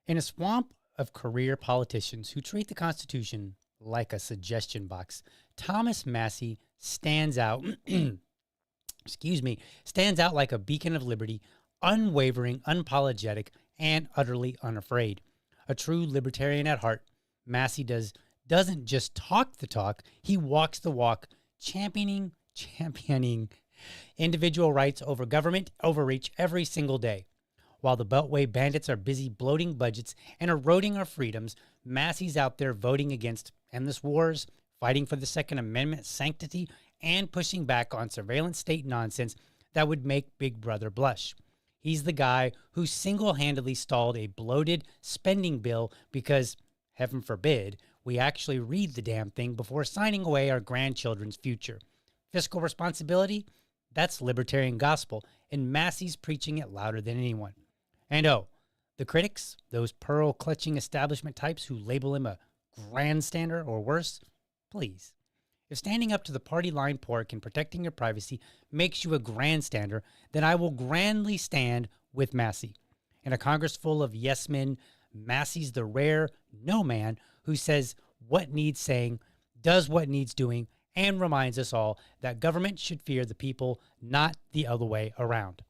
In a swamp of career politicians who treat the Constitution like a suggestion box, Thomas Massie stands out, stands out like a beacon of liberty, unwavering, unapologetic, and utterly unafraid. A true libertarian at heart, Massie doesn't just talk the talk, he walks the walk, championing individual rights over government overreach every single day. While the Beltway bandits are busy bloating budgets and eroding our freedoms, Massie's out there voting against endless wars, fighting for the Second Amendment sanctity, and pushing back on surveillance state nonsense that would make Big Brother blush. He's the guy who single-handedly stalled a bloated spending bill because, heaven forbid, we actually read the damn thing before signing away our grandchildren's future. Fiscal responsibility? That's libertarian gospel, and Massie's preaching it louder than anyone. And the critics, those pearl-clutching establishment types who label him a grandstander or worse, please. If standing up to the party line pork and protecting your privacy makes you a grandstander, then I will grandly stand with Massie. In a Congress full of yes-men, Massie's the rare no man who says what needs saying, does what needs doing, and reminds us all that government should fear the people, not the other way around.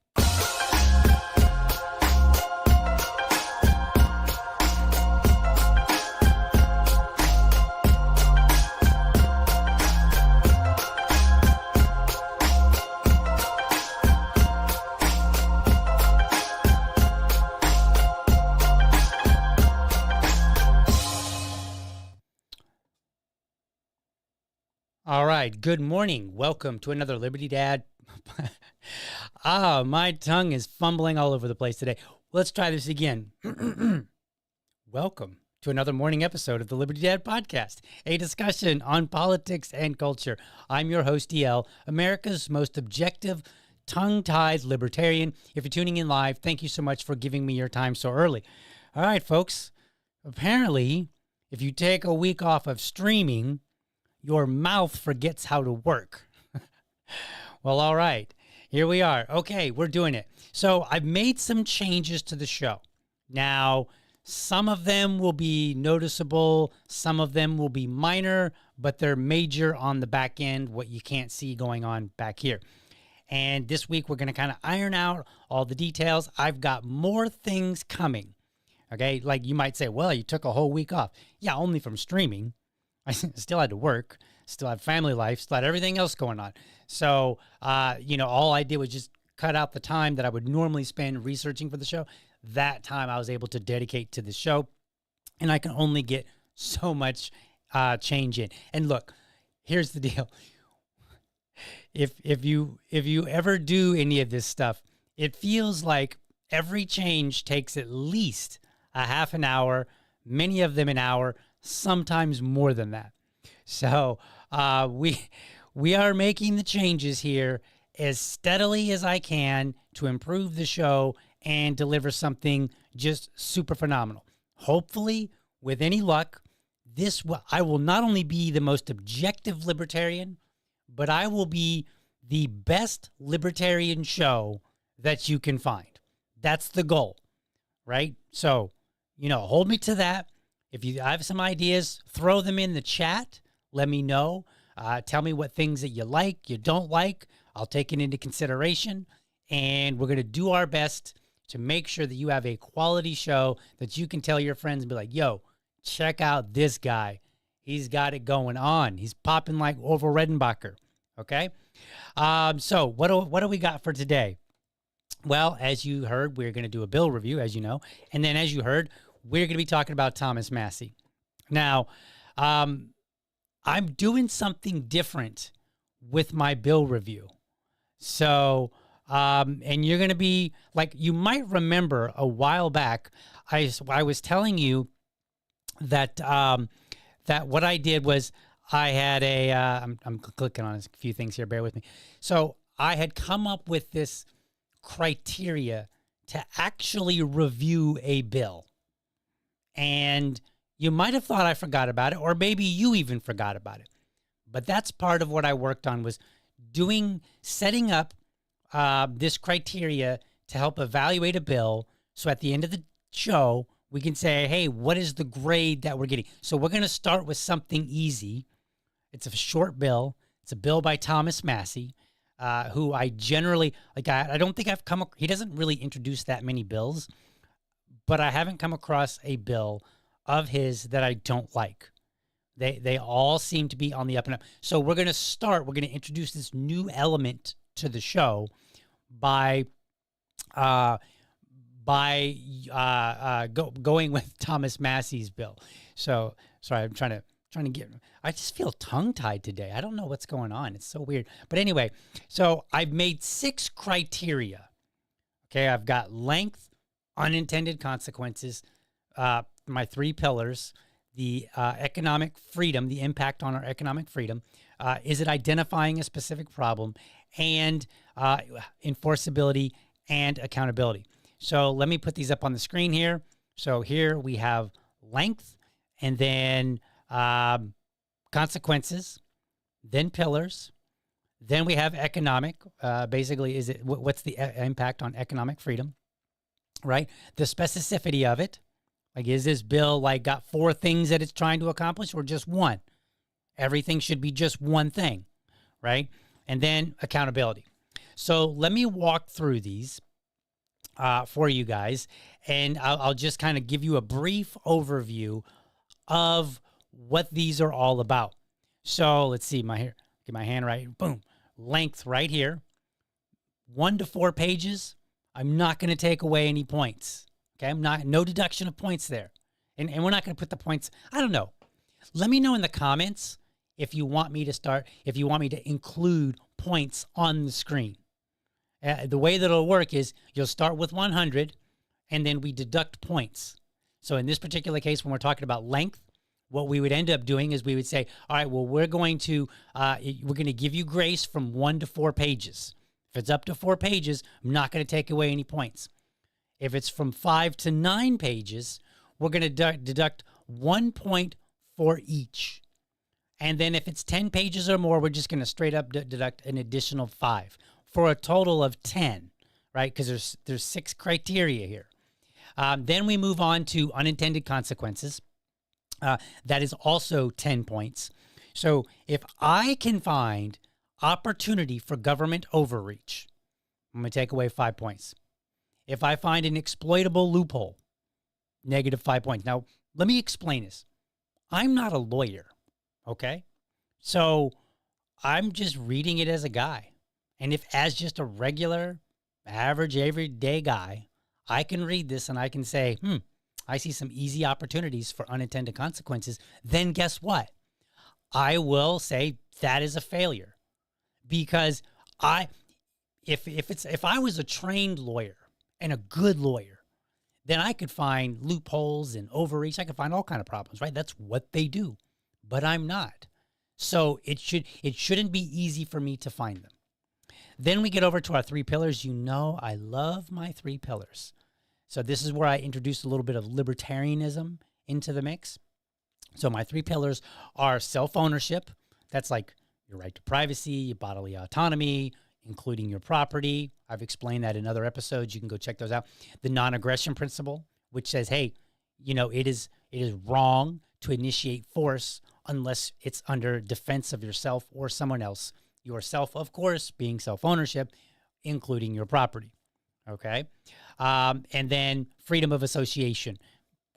All right. Good morning. Welcome to another Liberty Dad. My tongue is fumbling all over the place today. Let's try this again. Welcome to another morning episode of the Liberty Dad podcast, a discussion on politics and culture. I'm your host, DL, America's most objective, tongue-tied libertarian. If you're tuning in live, thank you so much for giving me your time so early. All right, folks. Apparently, if you take a week off of streaming, your mouth forgets how to work. Well, all right. Here we are. Okay, we're doing it. So I've made some changes to the show. Now, some of them will be noticeable. Some of them will be minor, but they're major on the back end, what you can't see going on back here. And this week, we're going to kind of iron out all the details. I've got more things coming. Okay, like you might say, well, you took a whole week off. Yeah, only from streaming. I still had to work, still had family life, still had everything else going on. So, all I did was just cut out the time that I would normally spend researching for the show. That time I was able to dedicate to the show, and I can only get so much change in. And look, here's the deal. If you ever do any of this stuff, it feels like every change takes at least a half an hour, many of them an hour, sometimes more than that. So we are making the changes here as steadily as I can to improve the show and deliver something just super phenomenal. Hopefully, with any luck, I will not only be the most objective libertarian, but I will be the best libertarian show that you can find. That's the goal, right? So, hold me to that. If you have some ideas, throw them in the chat. Let me know. Tell me what things that you like, you don't like. I'll take it into consideration. And we're going to do our best to make sure that you have a quality show that you can tell your friends and be like, yo, check out this guy. He's got it going on. He's popping like Orville Redenbacher. Okay? So what do we got for today? Well, as you heard, we're going to do a bill review, as you know. And then as you heard, we're going to be talking about Thomas Massie. Now, I'm doing something different with my bill review. So And you're going to be like, you might remember a while back, I was telling you that that what I did was I had I'm clicking on a few things here. Bear with me. So I had come up with this criteria to actually review a bill. And you might have thought I forgot about it, or maybe you even forgot about it. But that's part of what I worked on, was setting up this criteria to help evaluate a bill. So at the end of the show, we can say, hey, what is the grade that we're getting? So we're going to start with something easy. It's a short bill. It's a bill by Thomas Massie, who I generally, like, I don't think I've he doesn't really introduce that many bills, but I haven't come across a bill of his that I don't like. They all seem to be on the up and up. So we're going to introduce this new element to the show by going with Thomas Massie's bill. So sorry, I'm trying to get, I just feel tongue tied today. I don't know what's going on. It's so weird. But anyway, so I've made 6 criteria. Okay. I've got length, unintended consequences, my 3 pillars, the economic freedom, the impact on our economic freedom. Is it identifying a specific problem, and enforceability and accountability? So let me put these up on the screen here. So here we have length, and then consequences, then pillars. Then we have economic. Basically, what's the impact on economic freedom, right? The specificity of it. Like, is this bill like got 4 things that it's trying to accomplish, or just one? Everything should be just one thing, right? And then accountability. So let me walk through these for you guys, and I'll just kind of give you a brief overview of what these are all about. So let's see, get my hand right. Boom. Length right here. 1 to 4 pages. I'm not going to take away any points. Okay, no deduction of points there. And we're not going to put the points, I don't know. Let me know in the comments if you want me to include points on the screen. The way that it'll work is you'll start with 100, and then we deduct points. So in this particular case, when we're talking about length, what we would end up doing is we would say, all right, well, we're going to give you grace from 1 to 4 pages. If it's up to 4 pages, I'm not going to take away any points. If it's from 5 to 9 pages, we're going to deduct 1 point for each. And then if it's 10 pages or more, we're just going to straight up deduct an additional 5 for a total of 10, right? Because there's 6 criteria here. Then we move on to unintended consequences. That is also 10 points. So if I can find opportunity for government overreach, I'm going to take away 5 points. If I find an exploitable loophole, negative 5 points. Now, let me explain this. I'm not a lawyer, okay? So I'm just reading it as a guy. And if as just a regular, average, everyday guy, I can read this and I can say, I see some easy opportunities for unintended consequences, then guess what? I will say that is a failure. Because if I was a trained lawyer, and a good lawyer, then I could find loopholes and overreach. I could find all kinds of problems, right? That's what they do. But I'm not. So it shouldn't be easy for me to find them. Then we get over to our 3 pillars. You know I love my 3 pillars. So this is where I introduced a little bit of libertarianism into the mix. So my 3 pillars are self-ownership. That's like your right to privacy, your bodily autonomy, including your property. I've explained that in other episodes. You can go check those out. The non-aggression principle, which says, hey, it is wrong to initiate force unless it's under defense of yourself or someone else. Yourself, of course, being self-ownership, including your property. Okay. And then freedom of association.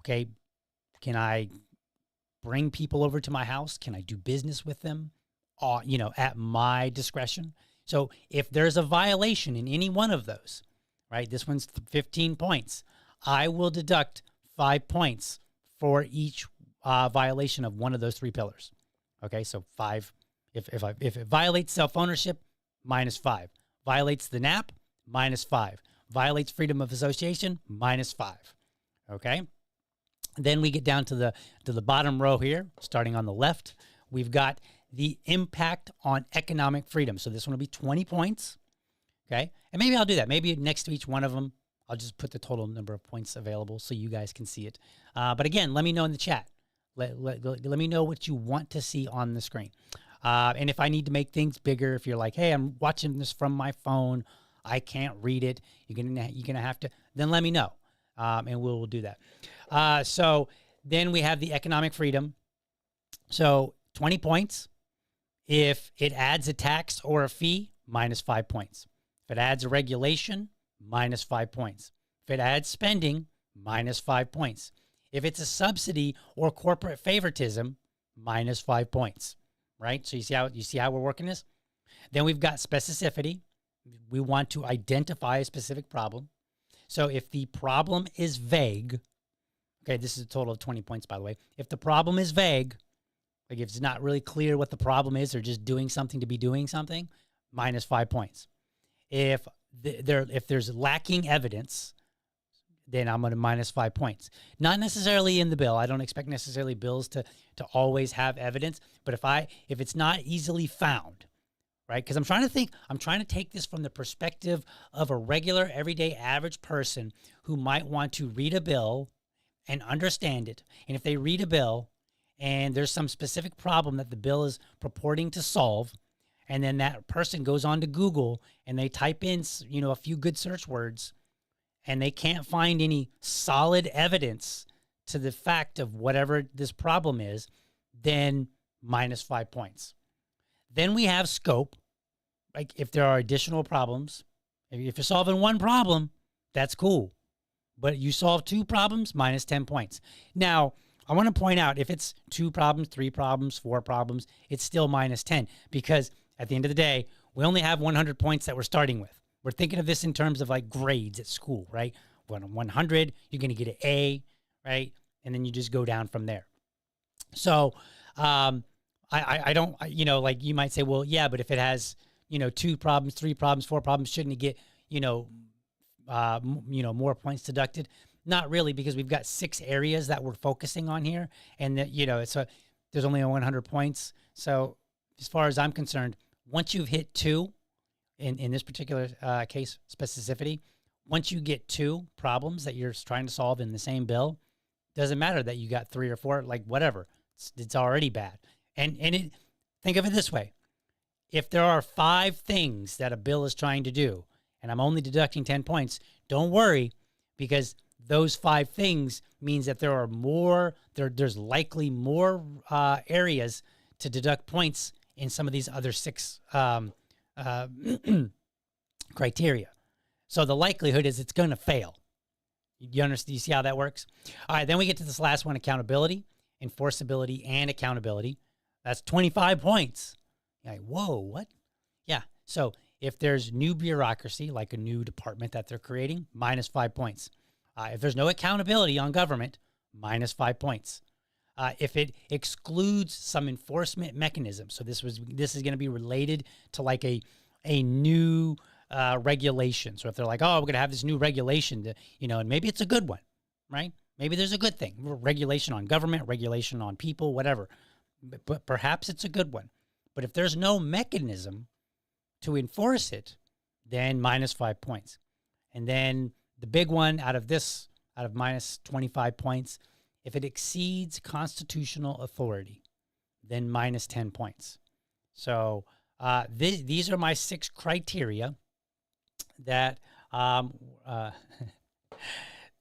Okay. Can I bring people over to my house? Can I do business with them? At my discretion. So if there's a violation in any one of those, right, this one's 15 points, I will deduct 5 points for each violation of one of those 3 pillars. Okay, so 5. If it violates self-ownership, -5. Violates the NAP, -5. Violates freedom of association, -5. Okay? Then we get down to the bottom row here, starting on the left. We've got the impact on economic freedom. So this one will be 20 points. Okay? And maybe I'll do that. Maybe next to each one of them, I'll just put the total number of points available so you guys can see it. But again, let me know in the chat. Let me know what you want to see on the screen. And if I need to make things bigger, if you're like, hey, I'm watching this from my phone, I can't read it, you're gonna have to, then let me know, and we'll do that. So then we have the economic freedom. So 20 points. If it adds a tax or a fee, -5 points. If it adds a regulation, -5 points. If it adds spending, -5 points. If it's a subsidy or corporate favoritism, -5 points. Right? So you see how we're working this? Then we've got specificity. We want to identify a specific problem. So if the problem is vague, okay, this is a total of 20 points, by the way. If the problem is vague, like if it's not really clear what the problem is, or just doing something to be doing something, -5 points. If there's lacking evidence, then I'm going to -5 points. Not necessarily in the bill. I don't expect necessarily bills to always have evidence. But if it's not easily found, right? Because I'm trying to take this from the perspective of a regular, everyday, average person who might want to read a bill and understand it. And if they read a bill and there's some specific problem that the bill is purporting to solve, and then that person goes on to Google and they type in, a few good search words, and they can't find any solid evidence to the fact of whatever this problem is, then -5 points. Then we have scope. Like if there are additional problems, if you're solving one problem, that's cool. But you solve 2 problems, -10 points. Now, I want to point out, if it's 2 problems, 3 problems, 4 problems, it's still -10, because at the end of the day, we only have 100 points that we're starting with. We're thinking of this in terms of like grades at school, right? 100, you're going to get an A, right? And then you just go down from there. So I don't, like you might say, well, yeah, but if it has, 2 problems, 3 problems, 4 problems, shouldn't it get, more points deducted? Not really, because we've got 6 areas that we're focusing on here, and that, there's only 100 points. So as far as I'm concerned, once you've hit 2, in this particular case, specificity, once you get 2 problems that you're trying to solve in the same bill, doesn't matter that you got 3 or 4, like whatever, it's already bad. And think of it this way. If there are 5 things that a bill is trying to do, and I'm only deducting 10 points, don't worry, because those 5 things means that there are more, there's likely more areas to deduct points in some of these other 6 criteria. So the likelihood is it's going to fail. You understand? You see how that works? All right, then we get to this last one, accountability, enforceability, and accountability. That's 25 points. You're like, whoa, what? Yeah. So if there's new bureaucracy, like a new department that they're creating, -5 points. If there's no accountability on government, -5 points. If it excludes some enforcement mechanism, so this is going to be related to like a new regulation. So if they're like, oh, we're going to have this new regulation, to, and maybe it's a good one, right? Maybe there's a good thing, regulation on government, regulation on people, whatever. But perhaps it's a good one. But if there's no mechanism to enforce it, then -5 points. And then the big one out of -25 points, if it exceeds constitutional authority, then -10 points. So these are my 6 criteria that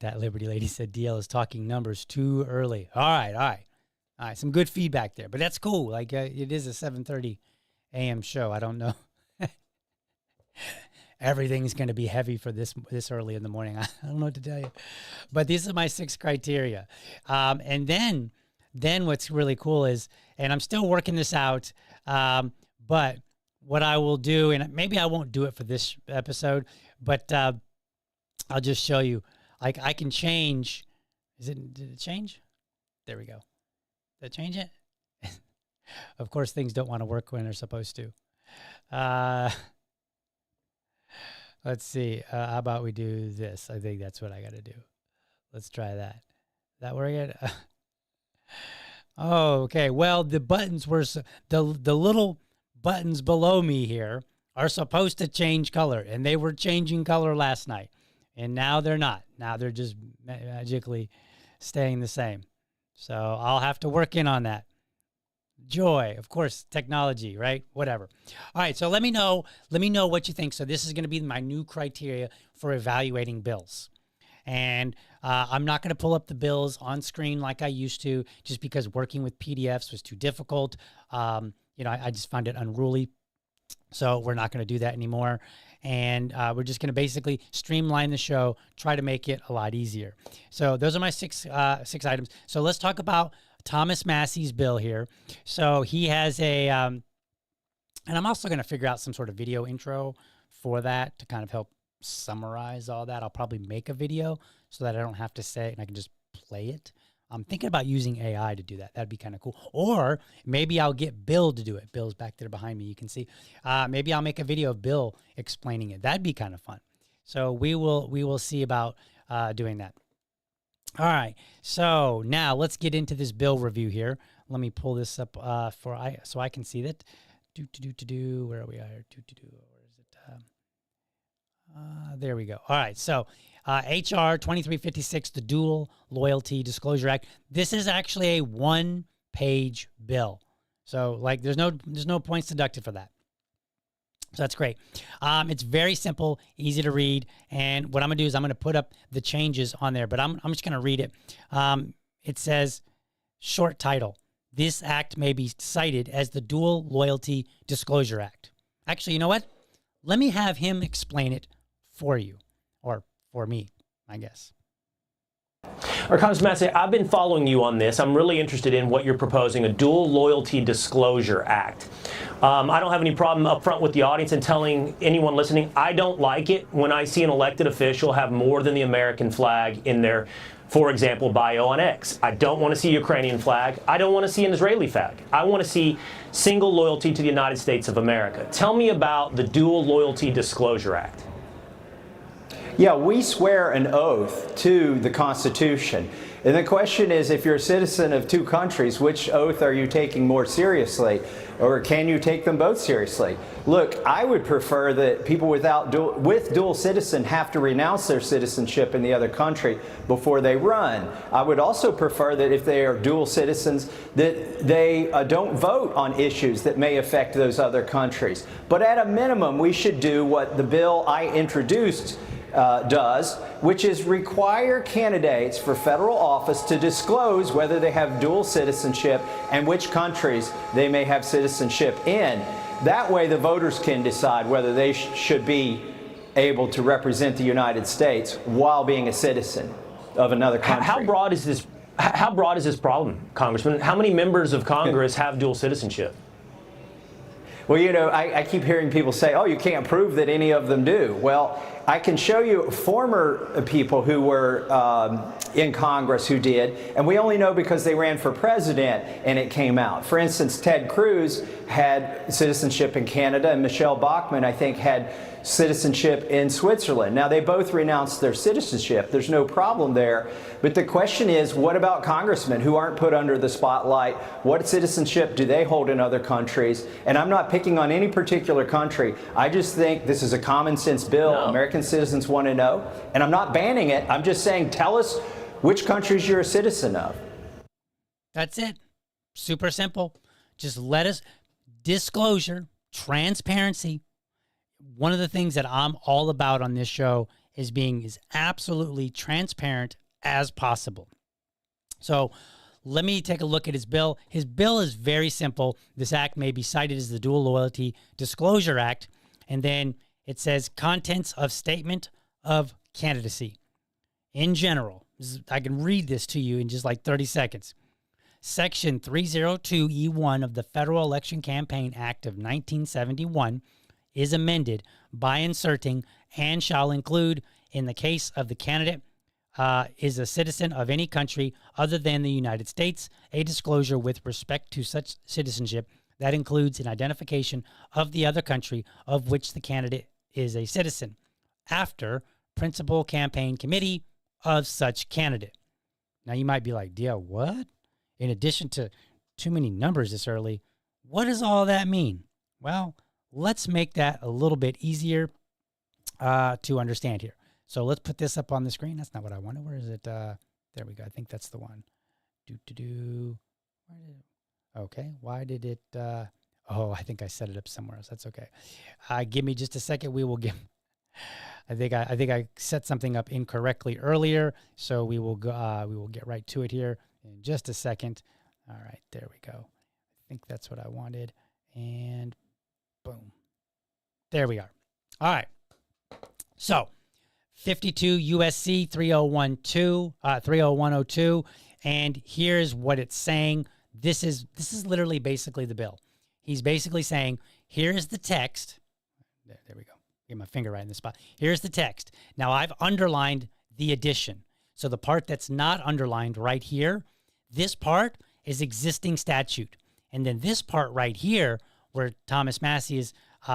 that Liberty lady said DL is talking numbers too early. All right. Some good feedback there, but that's cool. Like it is a 7:30 a.m. show. I don't know. Everything's going to be heavy for this early in the morning. I don't know what to tell you, but these are my 6 criteria. And then what's really cool is, and I'm still working this out, but what I will do, and maybe I won't do it for this episode, but I'll just show you. Like I can change. Did it change? There we go. Did it change it? Of course, things don't want to work when they're supposed to. Let's see. How about we do this? I think that's what I got to do. Let's try that. That work it? Oh, okay. Well, the buttons were the little buttons below me here are supposed to change color, and they were changing color last night, and now they're not. Now they're just magically staying the same. So I'll have to work in on that. Joy, of course, technology, right? Whatever. All right, so let me know what you think. So this is going to be my new criteria for evaluating bills. And I'm not going to pull up the bills on screen like I used to, just because working with PDFs was too difficult. I just find it unruly. So we're not going to do that anymore. And we're just going to basically streamline the show, try to make it a lot easier. So those are my six items. So let's talk about Thomas Massie's bill here. So he has and I'm also going to figure out some sort of video intro for that to kind of help summarize all that. I'll probably make a video so that I don't have to say it and I can just play it. I'm thinking about using AI to do that. That'd be kind of cool. Or maybe I'll get Bill to do it. Bill's back there behind me. You can see. Maybe I'll make a video of Bill explaining it. That'd be kind of fun. So we will see about doing that. All right. So now let's get into this bill review here. Let me pull this up so I can see that. Where are we? Where is it? There we go. All right. So HR 2356, the Dual Loyalty Disclosure Act. This is actually a one-page bill. So like there's no points deducted for that. So that's great. It's very simple, easy to read. And what I'm going to do is I'm going to put up the changes on there, but I'm just going to read it. It says, short title, this act may be cited as the Dual Loyalty Disclosure Act. Actually, you know what? Let me have him explain it for you, or for me, I guess. Or Congressman Massie, I've been following you on this. I'm really interested in what you're proposing, a Dual Loyalty Disclosure Act. I don't have any problem up front with the audience and telling anyone listening, I don't like it when I see an elected official have more than the American flag in their, for example, bio on X. I don't want to see a Ukrainian flag. I don't want to see an Israeli flag. I want to see single loyalty to the United States of America. Tell me about the Dual Loyalty Disclosure Act. Yeah, we swear an oath to the Constitution. And the question is, if you're a citizen of two countries, which oath are you taking more seriously? Or can you take them both seriously? Look, I would prefer that people with dual citizen have to renounce their citizenship in the other country before they run. I would also prefer that if they are dual citizens, that they don't vote on issues that may affect those other countries. But at a minimum, we should do what the bill I introduced does, which is require candidates for federal office to disclose whether they have dual citizenship and which countries they may have citizenship in. That way the voters can decide whether they should be able to represent the United States while being a citizen of another country. How broad is this? How broad is this problem, Congressman? How many members of Congress have dual citizenship? Well, you know, I keep hearing people say, oh, you can't prove that any of them do. Well, I can show you former people who were in Congress who did, and we only know because they ran for president and it came out. For instance, Ted Cruz had citizenship in Canada, and Michelle Bachmann, I think, had citizenship in Switzerland. Now, they both renounced their citizenship. There's no problem there. But the question is, what about congressmen who aren't put under the spotlight? What citizenship do they hold in other countries? And I'm not picking on any particular country. I just think this is a common sense bill. No. American citizens want to know. And I'm not banning it. I'm just saying, tell us which countries you're a citizen of. That's it. Super simple. Just let us, disclosure, transparency. One of the things that I'm all about on this show is being as absolutely transparent as possible. So let me take a look at his bill. His bill is very simple. This act may be cited as the Dual Loyalty Disclosure Act. And then it says contents of statement of candidacy. In general, I can read this to you in just like 30 seconds. Section 302E1 of the Federal Election Campaign Act of 1971 is amended by inserting and shall include, in the case of the candidate is a citizen of any country other than the United States, a disclosure with respect to such citizenship that includes an identification of the other country of which the candidate is a citizen. after principal campaign committee of such candidate. Now you might be like, yeah, what? In addition to too many numbers this early, what does all that mean? Well, let's make that a little bit easier to understand here. So let's put this up on the screen. That's not what I wanted. Where is it? There we go. I think that's the one. Okay. Why did it? Oh, I think I set it up somewhere else. That's okay. Give me just a second. We will give. I think I set something up incorrectly earlier, so we will go. We will get right to it here in just a second. All right, there we go. I think that's what I wanted, and boom, there we are. All right, so 52 USC 30102, and here's what it's saying. This is literally basically the bill. He's basically saying, here's the text. There we go. Get my finger right in the spot. Here's the text. Now I've underlined the addition. So the part that's not underlined right here, this part is existing statute. And then this part right here, where Thomas Massie's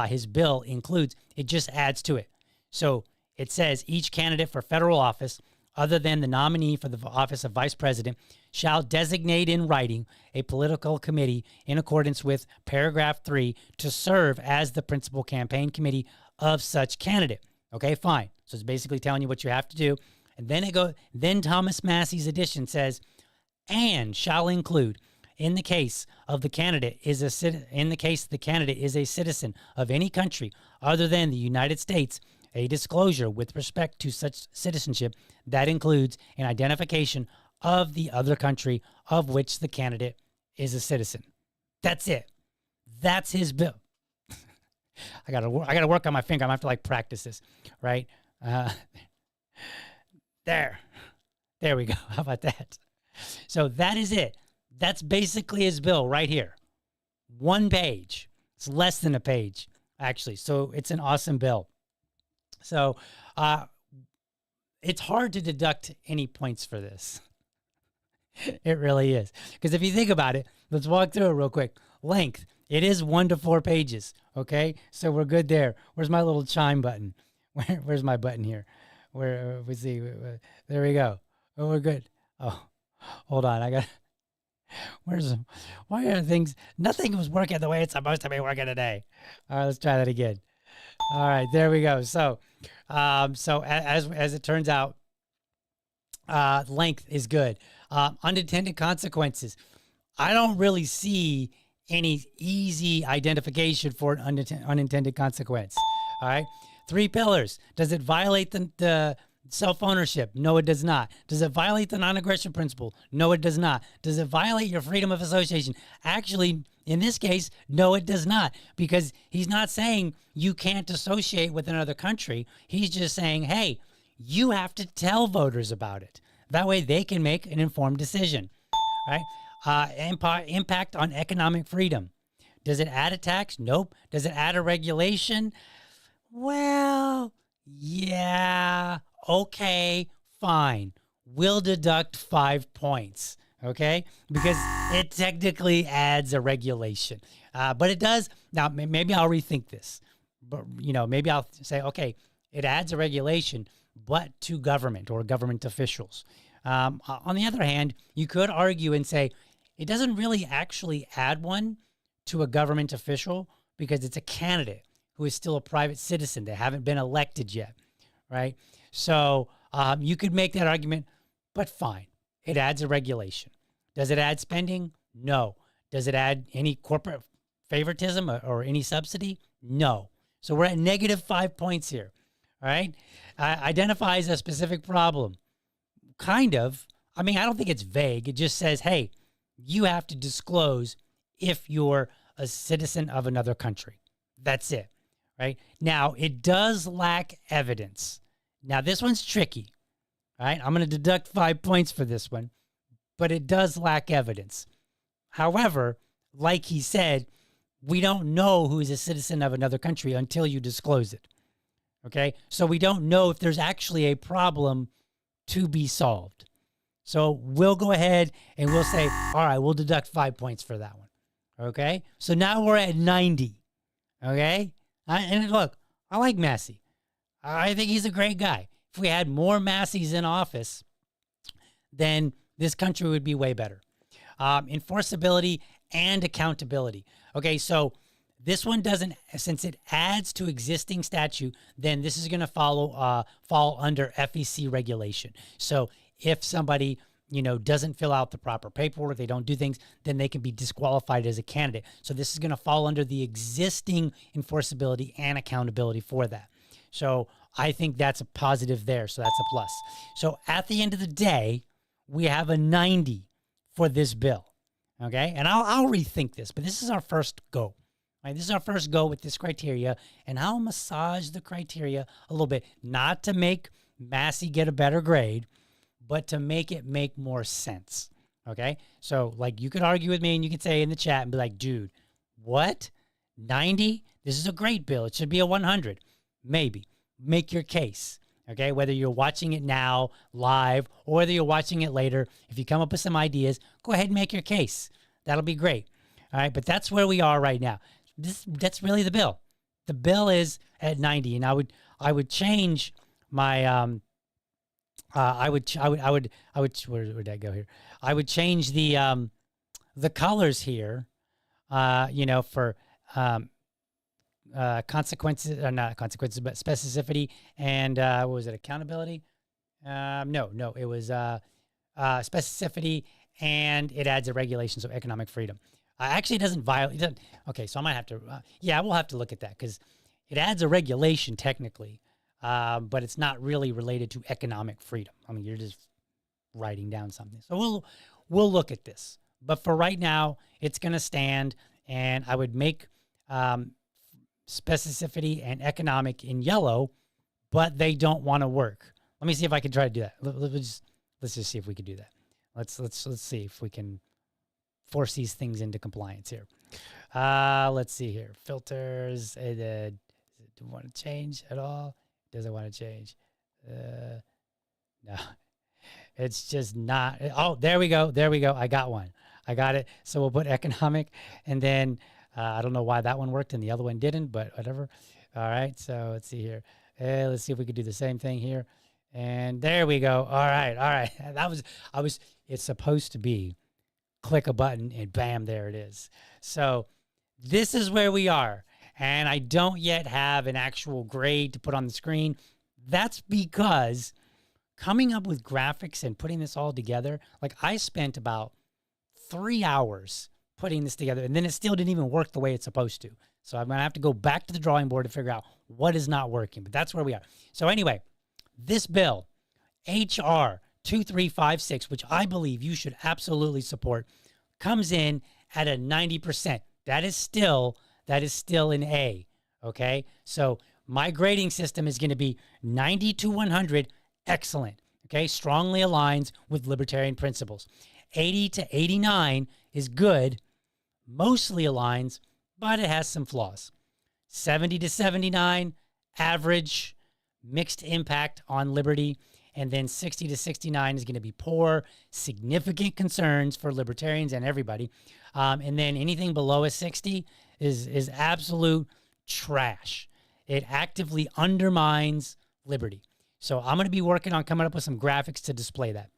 his bill includes, it just adds to it. So it says each candidate for federal office, other than the nominee for the office of vice president, shall designate in writing a political committee in accordance with paragraph 3 to serve as the principal campaign committee of such candidate. Okay, fine. So it's basically telling you what you have to do. And then Thomas Massie's addition says, and shall include, in the case the candidate is a citizen of any country other than the United States, a disclosure with respect to such citizenship that includes an identification of the other country of which the candidate is a citizen. That's it. That's his bill. I gotta work on my finger. I'm gonna have to practice this, right? There we go. How about that? So that is it. That's basically his bill right here. One page. It's less than a page, actually. So it's an awesome bill. So it's hard to deduct any points for this. It really is. Because if you think about it, let's walk through it real quick. Length. It is 1 to 4 pages. Okay, so we're good there. Where's my little chime button? Where's my button here? Where we see? There we go. Oh, we're good. Oh, hold on. Why are things? Nothing was working the way it's supposed to be working today. All right, let's try that again. All right, there we go. So, as it turns out, length is good. Unintended consequences. I don't really see any easy identification for an unintended consequence. All right. 3 pillars. Does it violate the self-ownership? No, it does not. Does it violate the non-aggression principle? No, it does not. Does it violate your freedom of association? Actually, in this case, no, it does not, because he's not saying you can't associate with another country. He's just saying, hey, you have to tell voters about it. That way they can make an informed decision, right? Impact on economic freedom. Does it add a tax? Nope. Does it add a regulation? Well, yeah. Okay, fine. We'll deduct 5 points, okay? Because it technically adds a regulation. But it does. Now, maybe I'll rethink this. But, maybe I'll say, okay, it adds a regulation, but to government or government officials. On the other hand, you could argue and say, it doesn't really actually add one to a government official because it's a candidate who is still a private citizen. They haven't been elected yet, right? So you could make that argument, but fine. It adds a regulation. Does it add spending? No. Does it add any corporate favoritism or any subsidy? No. So we're at negative 5 points here, all right? Identifies a specific problem. Kind of. I mean, I don't think it's vague. It just says, hey, you have to disclose if you're a citizen of another country. That's it, right? Now, it does lack evidence. Now, this one's tricky, right? I'm going to deduct 5 points for this one, but it does lack evidence. However, like he said, we don't know who is a citizen of another country until you disclose it, okay? So we don't know if there's actually a problem to be solved. So we'll go ahead and we'll say, all right, we'll deduct 5 points for that one. Okay. So now we're at 90. Okay. And look, I like Massie. I think he's a great guy. If we had more Massies in office, then this country would be way better. Enforceability and accountability. Okay, so this one doesn't, since it adds to existing statute, then this is going to fall under FEC regulation. So if somebody, doesn't fill out the proper paperwork, they don't do things, then they can be disqualified as a candidate. So this is going to fall under the existing enforceability and accountability for that. So I think that's a positive there. So that's a plus. So at the end of the day, we have a 90 for this bill. Okay. And I'll rethink this, but this is our first go. Right? This is our first go with this criteria, and I'll massage the criteria a little bit, not to make Massie get a better grade, but to make it make more sense. Okay. So like you could argue with me and you could say in the chat and be like, dude, what? 90? This is a great bill. It should be a 100. Maybe. Make your case. Okay. Whether you're watching it now live or whether you're watching it later, if you come up with some ideas, go ahead and make your case. That'll be great. All right. But that's where we are right now. That's really the bill. The bill is at 90, and I would change my where would that go here? I would change the colors here, for consequences, or not consequences, but specificity and what was it? Accountability? No, it was specificity, and it adds a regulation, so economic freedom. Actually, it doesn't violate. Okay, so I might have to. We'll have to look at that because it adds a regulation technically, but it's not really related to economic freedom. I mean, you're just writing down something. So we'll look at this. But for right now, it's going to stand, and I would make specificity and economic in yellow, but they don't want to work. Let me see if I can try to do that. Let's just see if we can do that. Let's see if we can force these things into compliance here. Let's see here. Filters. Do it want to change at all? Does it want to change? No. It's just not. Oh, there we go. There we go. I got one. I got it. So we'll put economic, and then I don't know why that one worked and the other one didn't, but whatever. All right. So let's see here. Let's see if we could do the same thing here. And there we go. All right. All right. It's supposed to be click a button and bam, there it is. So this is where we are. And I don't yet have an actual grade to put on the screen. That's because coming up with graphics and putting this all together, like I spent about 3 hours putting this together, and then it still didn't even work the way it's supposed to. So I'm going to have to go back to the drawing board to figure out what is not working. But that's where we are. So anyway, this bill, HR 2356, which I believe you should absolutely support, comes in at a 90%. That is still an A, okay? So my grading system is going to be 90 to 100, excellent, okay? Strongly aligns with libertarian principles. 80 to 89 is good, mostly aligns, but it has some flaws. 70 to 79, average, mixed impact on liberty. And then 60 to 69 is going to be poor, significant concerns for libertarians and everybody. And then anything below a 60 is absolute trash. It actively undermines liberty. So I'm going to be working on coming up with some graphics to display that.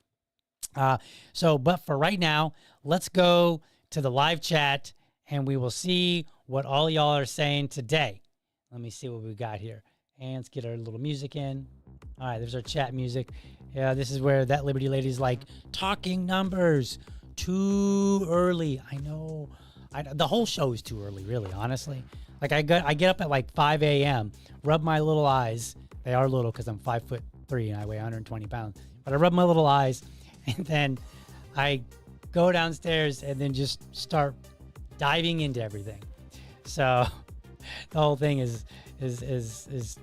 But for right now, let's go to the live chat and we will see what all y'all are saying today. Let me see what we got here. And let's get our little music in. All right, there's our chat music. Yeah, this is where that Liberty Lady's like, talking numbers, too early. I know. The whole show is too early, really, honestly. Like, I get up at like 5 a.m., rub my little eyes. They are little because I'm 5'3" and I weigh 120 pounds. But I rub my little eyes, and then I go downstairs and then just start diving into everything. So the whole thing is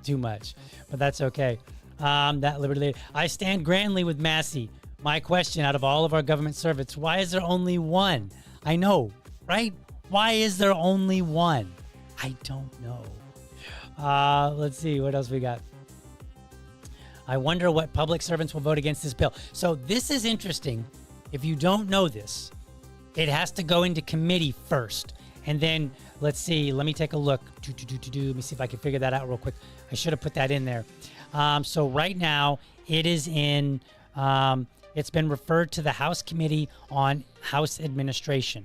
too much, but that's okay. That Liberty Lady. I stand grandly with Massie. My question, out of all of our government servants, why is there only one? I know, right? Why is there only one? I don't know. Let's see what else we got. I wonder what public servants will vote against this bill. So this is interesting. If you don't know this, it has to go into committee first. And then, let's see, let me take a look. Let me see if I can figure that out real quick. I should have put that in there. So right now it is in, it's been referred to the House Committee on House Administration.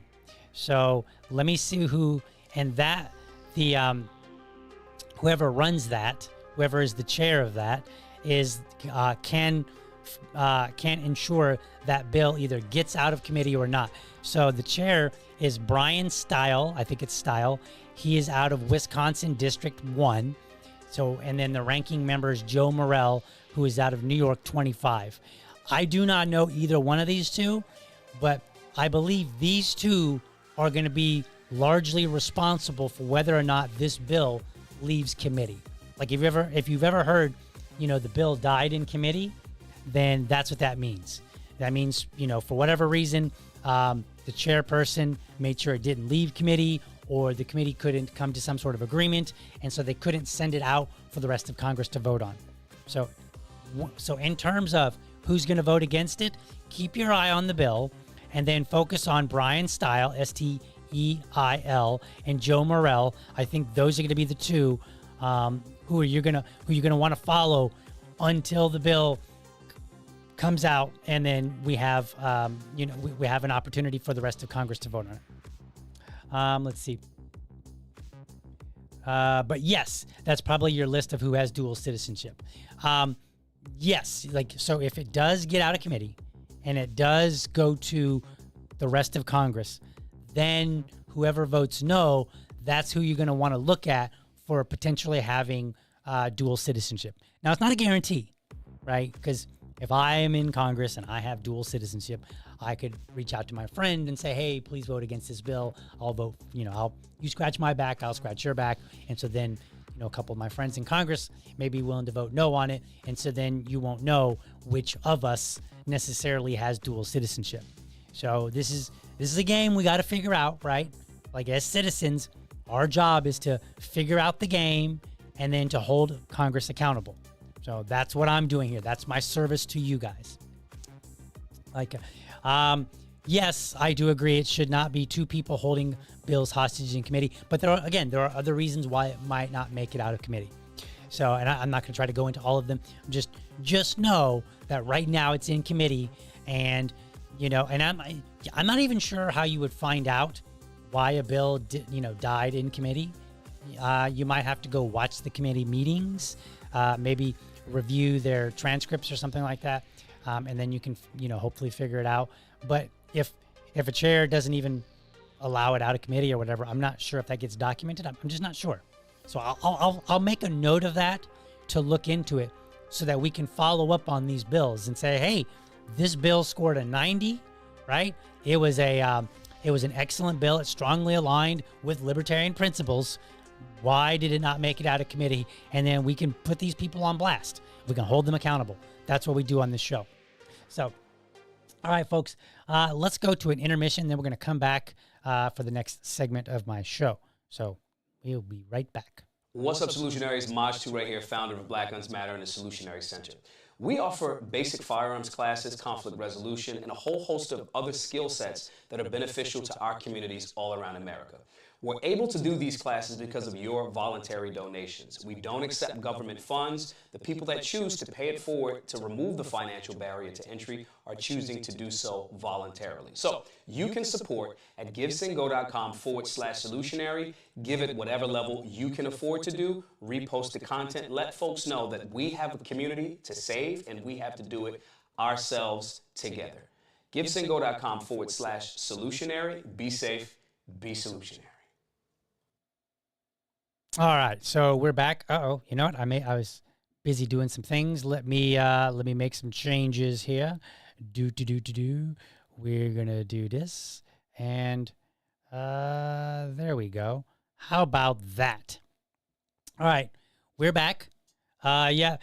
So let me see who, and that, whoever runs that, whoever is the chair of that, is can ensure that bill either gets out of committee or not. So the chair is Brian Stile. I think it's Stile. He is out of Wisconsin District 1. So, and then the ranking member is Joe Morrell, who is out of New York 25. I do not know either one of these two, but I believe these two are going to be largely responsible for whether or not this bill leaves committee. Like if you've ever heard, the bill died in committee, then that's what that means. That means, for whatever reason, the chairperson made sure it didn't leave committee, or the committee couldn't come to some sort of agreement, and so they couldn't send it out for the rest of Congress to vote on. So in terms of who's going to vote against it, keep your eye on the bill, and then focus on Brian Stile, S-T-E-I-L, and Joe Morrell. I think those are going to be the two who you're gonna want to follow until the bill comes out, and then we have we have an opportunity for the rest of Congress to vote on it. Let's see. But yes, that's probably your list of who has dual citizenship. Yes, so if it does get out of committee and it does go to the rest of Congress, then whoever votes no, that's who you're going to want to look at for potentially having dual citizenship. Now, it's not a guarantee, right? Because if I am in Congress and I have dual citizenship, I could reach out to my friend and say, hey, please vote against this bill. I'll vote, you scratch my back, I'll scratch your back. And so then, a couple of my friends in Congress may be willing to vote no on it. And so then you won't know which of us necessarily has dual citizenship. So this is a game we got to figure out, right? Like, as citizens, our job is to figure out the game and then to hold Congress accountable. So that's what I'm doing here. That's my service to you guys. Yes, I do agree. It should not be two people holding bills hostage in committee. But there are other reasons why it might not make it out of committee. So, and I'm not going to try to go into all of them. Just know that right now it's in committee, and and I'm not even sure how you would find out why a bill died in committee. You might have to go watch the committee meetings, maybe review their transcripts or something like that, and then you can hopefully figure it out. But if a chair doesn't even allow it out of committee or whatever, I'm not sure if that gets documented. I'm just not sure. So I'll make a note of that to look into it, so that we can follow up on these bills and say, hey, this bill scored a 90, right? It was an excellent bill. It's strongly aligned with libertarian principles. Why did it not make it out of committee? And then we can put these people on blast. We can hold them accountable. That's what we do on this show. So, all right, folks, let's go to an intermission. Then we're going to come back for the next segment of my show. So we'll be right back. What's up, Solutionaries? Maj 2 right here, founder of Black Guns Matter and the Solutionary Center. We offer basic firearms classes, conflict resolution, and a whole host of other skill sets that are beneficial to our communities all around America. We're able to do these classes because of your voluntary donations. We don't accept government funds. The people that choose to pay it forward to remove the financial barrier to entry are choosing to do so voluntarily. So you can support at givesendgo.com/solutionary. Give it whatever level you can afford to do. Repost the content. Let folks know that we have a community to save, and we have to do it ourselves together. givesendgo.com/solutionary. Be safe, be solutionary. All right, so we're back. Uh-oh, you know what? I was busy doing some things. Let me make some changes here. We're gonna do this, and there we go. How about that? All right, we're back. Yeah.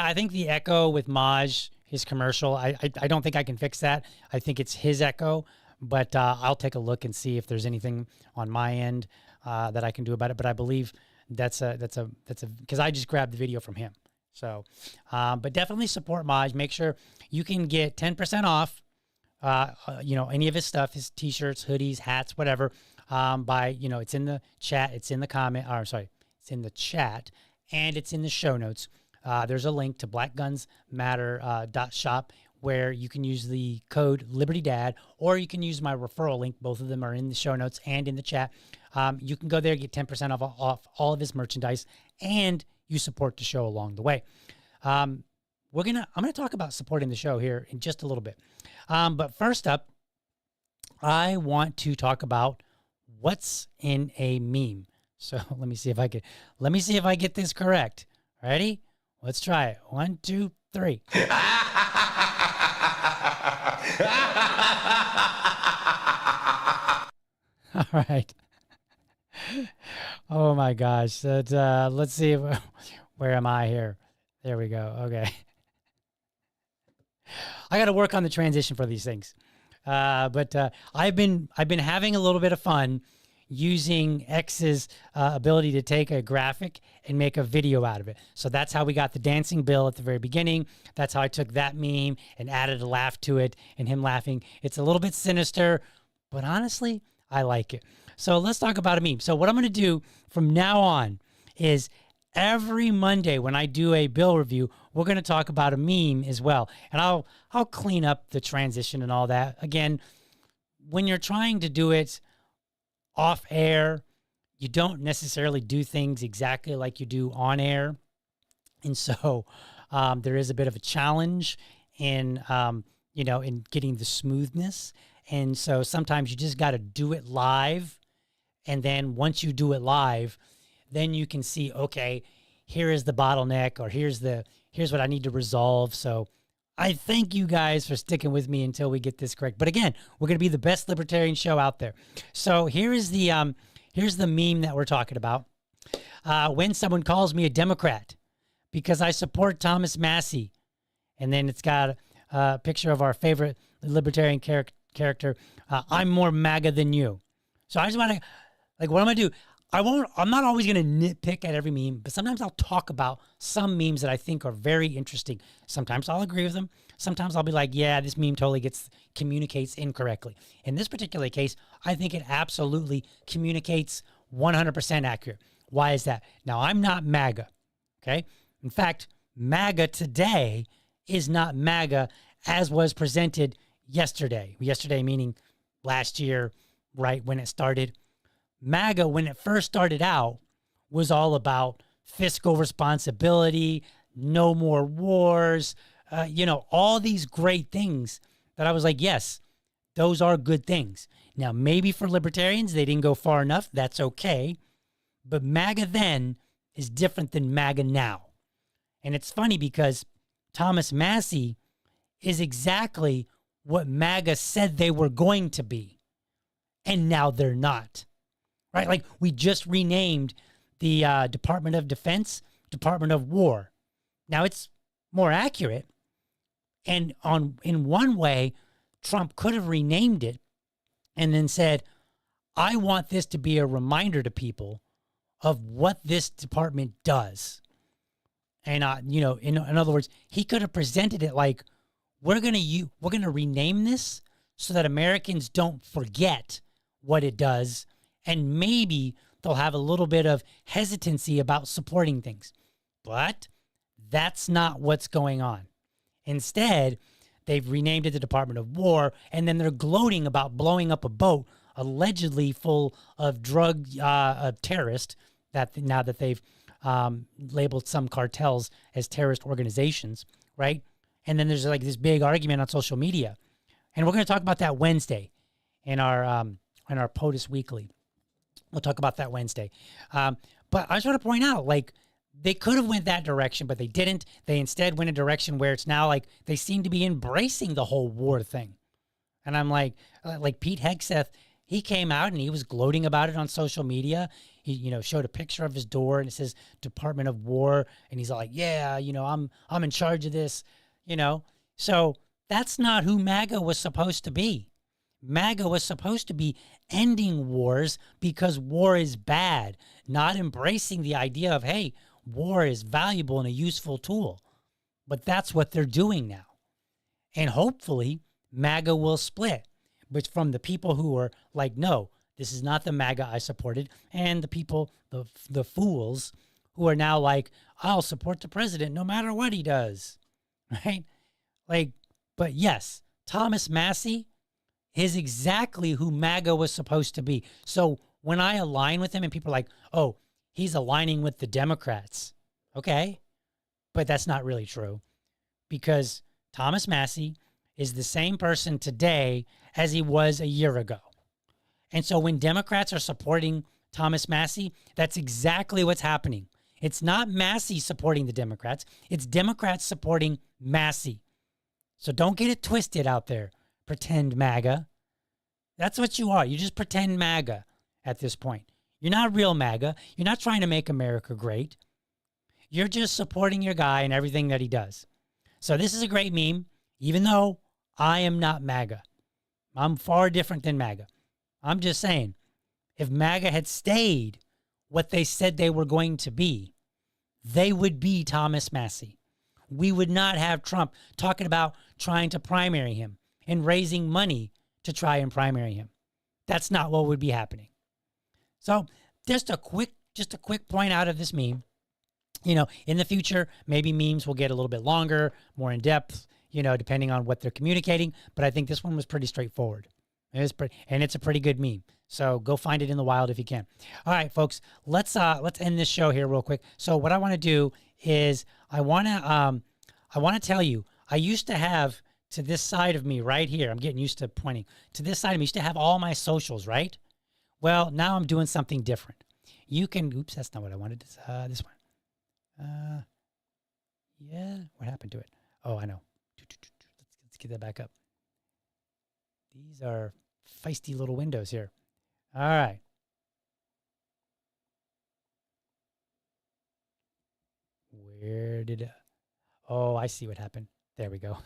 I think the echo with Maj, his commercial. I don't think I can fix that. I think it's his echo, but I'll take a look and see if there's anything on my end that I can do about it. But I believe that's because I just grabbed the video from him. So, but definitely support Maj. Make sure you can get 10% off, any of his stuff, his t-shirts, hoodies, hats, whatever, by, it's in the chat, it's in the comment, it's in the chat, and it's in the show notes. there's a link to blackgunsmatter.shop where you can use the code LibertyDad, or you can use my referral link. Both of them are in the show notes and in the chat. You can go there, get 10% off all of his merchandise, and you support the show along the way. I'm gonna talk about supporting the show here in just a little bit. But first up, I want to talk about what's in a meme. So let me see if I get this correct. Ready? Let's try it. 1, 2, 3. All right. Oh my gosh. Let's see where am I here? There we go. Okay. I got to work on the transition for these things. But I've been having a little bit of fun using X's ability to take a graphic and make a video out of it. So that's how we got the dancing Bill at the very beginning. That's how I took that meme and added a laugh to it and him laughing. It's a little bit sinister, but honestly, I like it. So let's talk about a meme. So what I'm going to do from now on is every Monday when I do a bill review, we're going to talk about a meme as well. And I'll clean up the transition and all that. Again, when you're trying to do it off air, you don't necessarily do things exactly like you do on air. And so there is a bit of a challenge in, in getting the smoothness. And so sometimes you just got to do it live. And then once you do it live, then you can see, okay, here is the bottleneck, or here's what I need to resolve. So I thank you guys for sticking with me until we get this correct. But again, we're going to be the best libertarian show out there. So here's the meme that we're talking about. When someone calls me a Democrat because I support Thomas Massie, and then it's got a picture of our favorite libertarian character. I'm more MAGA than you. So I just want to, what I'm going to do, I'm not always going to nitpick at every meme, but sometimes I'll talk about some memes that I think are very interesting. Sometimes I'll agree with them. Sometimes I'll be like, yeah, this meme totally communicates incorrectly. In this particular case, I think it absolutely communicates 100% accurate. Why is that? Now, I'm not MAGA, okay? In fact, MAGA today is not MAGA as was presented yesterday. Yesterday meaning last year, right, when it started. MAGA, when it first started out, was all about fiscal responsibility, no more wars, all these great things that I was like, yes, those are good things. Now, maybe for libertarians, they didn't go far enough. That's okay. But MAGA then is different than MAGA now. And it's funny because Thomas Massie is exactly what MAGA said they were going to be. And now they're not. Right? Like we just renamed the Department of Defense, Department of War. Now it's more accurate. And in one way, Trump could have renamed it and then said, I want this to be a reminder to people of what this department does. And, in other words, he could have presented it like, we're going to rename this so that Americans don't forget what it does. And maybe they'll have a little bit of hesitancy about supporting things. But that's not what's going on. Instead, they've renamed it the Department of War, and then they're gloating about blowing up a boat allegedly full of drug terrorists, now that they've labeled some cartels as terrorist organizations, right? And then there's like this big argument on social media. And we're going to talk about that Wednesday in our POTUS Weekly. We'll talk about that Wednesday. But I just want to point out, they could have went that direction, but they didn't. They instead went a direction where it's now like they seem to be embracing the whole war thing. And I'm like Pete Hegseth, he came out and he was gloating about it on social media. He, showed a picture of his door and it says Department of War. And he's like, yeah, I'm in charge of this, So that's not who MAGA was supposed to be. MAGA was supposed to be ending wars because war is bad, not embracing the idea of, hey, war is valuable and a useful tool. But that's what they're doing now. And hopefully MAGA will split, but from the people who are like, no, this is not the MAGA I supported, and the people, the fools who are now like, I'll support the president no matter what he does, right? Like, but yes, Thomas Massie is exactly who MAGA was supposed to be. So when I align with him and people are like, oh, he's aligning with the Democrats. Okay. But that's not really true, because Thomas Massie is the same person today as he was a year ago. And so when Democrats are supporting Thomas Massie, that's exactly what's happening. It's not Massie supporting the Democrats. It's Democrats supporting Massie. So don't get it twisted out there. Pretend MAGA. That's what you are. You just pretend MAGA at this point. You're not real MAGA. You're not trying to make America great. You're just supporting your guy and everything that he does. So this is a great meme, even though I am not MAGA. I'm far different than MAGA. I'm just saying, if MAGA had stayed what they said they were going to be, they would be Thomas Massie. We would not have Trump talking about trying to primary him and raising money to try and primary him. That's not what would be happening. So just a quick point out of this meme. You know, in the future, maybe memes will get a little bit longer, more in depth, you know, depending on what they're communicating. But I think this one was pretty straightforward. And it's a pretty good meme. So go find it in the wild if you can. All right, folks, let's end this show here real quick. So what I want to do is I want to tell you, I used to have to this side of me right here. I'm getting used to pointing to this side of me. I used to have all my socials, right? Well, now I'm doing something different. You can, oops, that's not what I wanted. This one. Yeah, what happened to it? Oh, I know. Let's get that back up. These are feisty little windows here. All right. Where did it? Oh, I see what happened. There we go.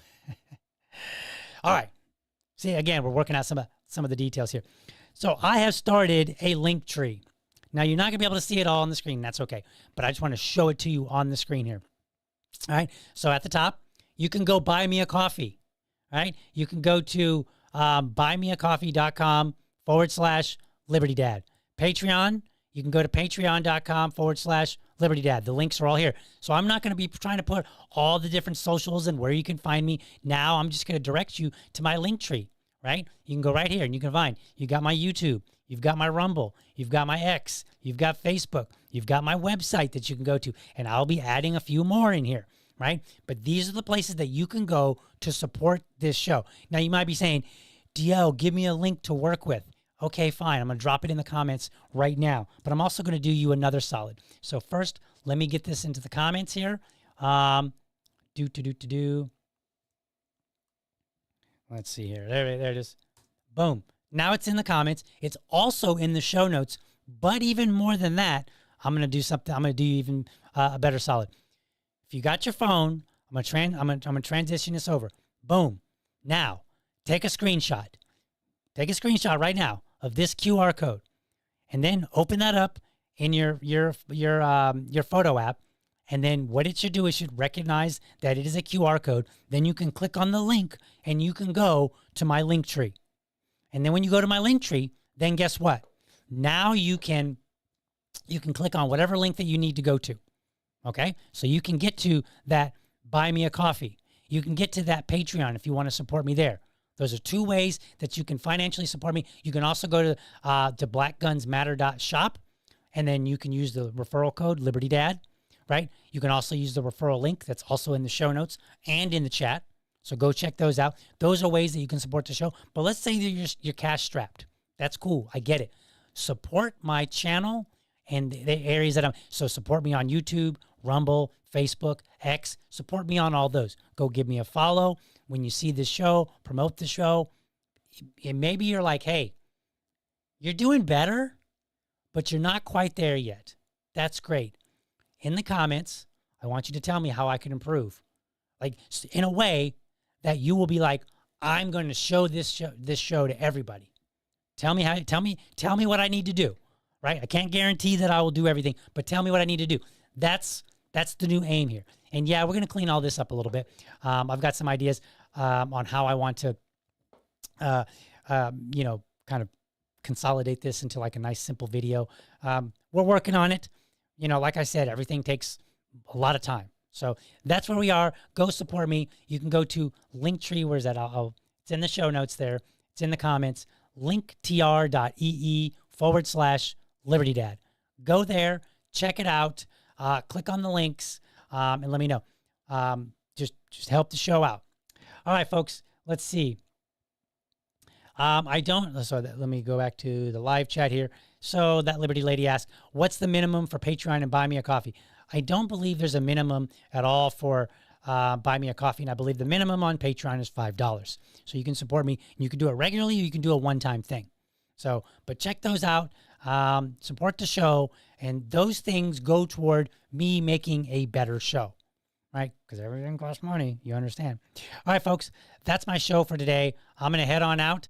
All right. See, again, we're working out some of the details here. So I have started a link tree. Now, you're not going to be able to see it all on the screen. That's okay. But I just want to show it to you on the screen here. All right. So at the top, you can go buy me a coffee. All right. You can go to buymeacoffee.com/LibertyDad. Patreon, you can go to patreon.com/LibertyDad. The links are all here. So I'm not going to be trying to put all the different socials and where you can find me. Now I'm just going to direct you to my link tree, right? You can go right here and you can find, you got my YouTube, you've got my Rumble, you've got my X, you've got Facebook, you've got my website that you can go to, and I'll be adding a few more in here, right? But these are the places that you can go to support this show. Now you might be saying, DL, give me a link to work with. Okay, fine. I'm going to drop it in the comments right now. But I'm also going to do you another solid. So first, let me get this into the comments here. Let's see here. There it is. Boom. Now it's in the comments. It's also in the show notes. But even more than that, I'm going to do something. I'm going to do you even a better solid. If you got your phone, I'm going to transition this over. Boom. Now, take a screenshot. Take a screenshot right now of this QR code, and then open that up in your photo app. And then what it should do is should recognize that it is a QR code. Then you can click on the link and you can go to my link tree. And then when you go to my link tree, then guess what? Now you can click on whatever link that you need to go to. Okay? So you can get to that buy me a coffee. You can get to that Patreon if you want to support me there. Those are two ways that you can financially support me. You can also go to blackgunsmatter.shop, and then you can use the referral code LibertyDad, right? You can also use the referral link that's also in the show notes and in the chat. So go check those out. Those are ways that you can support the show. But let's say that you're cash strapped. That's cool. I get it. Support my channel and the areas that so support me on YouTube, Rumble, Facebook, X. Support me on all those. Go give me a follow. When you see this show, promote the show. And maybe you're like, hey, you're doing better, but you're not quite there yet. That's great. In the comments, I want you to tell me how I can improve. Like in a way that you will be like, I'm going to show this show to everybody. Tell me what I need to do, right? I can't guarantee that I will do everything, but tell me what I need to do. That's the new aim here. And yeah, we're going to clean all this up a little bit. I've got some ideas on how I want to, kind of consolidate this into like a nice, simple video. We're working on it. you know, like I said, everything takes a lot of time. So that's where we are. Go support me. You can go to Linktree. Where's that? It's in the show notes there. It's in the comments. linktr.ee/Liberty Dad. Go there, check it out, click on the links, and let me know. Just help the show out. All right, folks, let's see. Let me go back to the live chat here. So that Liberty Lady asked, what's the minimum for Patreon and Buy Me a Coffee? I don't believe there's a minimum at all for Buy Me a Coffee, and I believe the minimum on Patreon is $5. So you can support me. You can do it regularly, or you can do a one-time thing. So, but check those out. Support the show, and those things go toward me making a better show, right? Because everything costs money. You understand. All right, folks, that's my show for today. I'm going to head on out.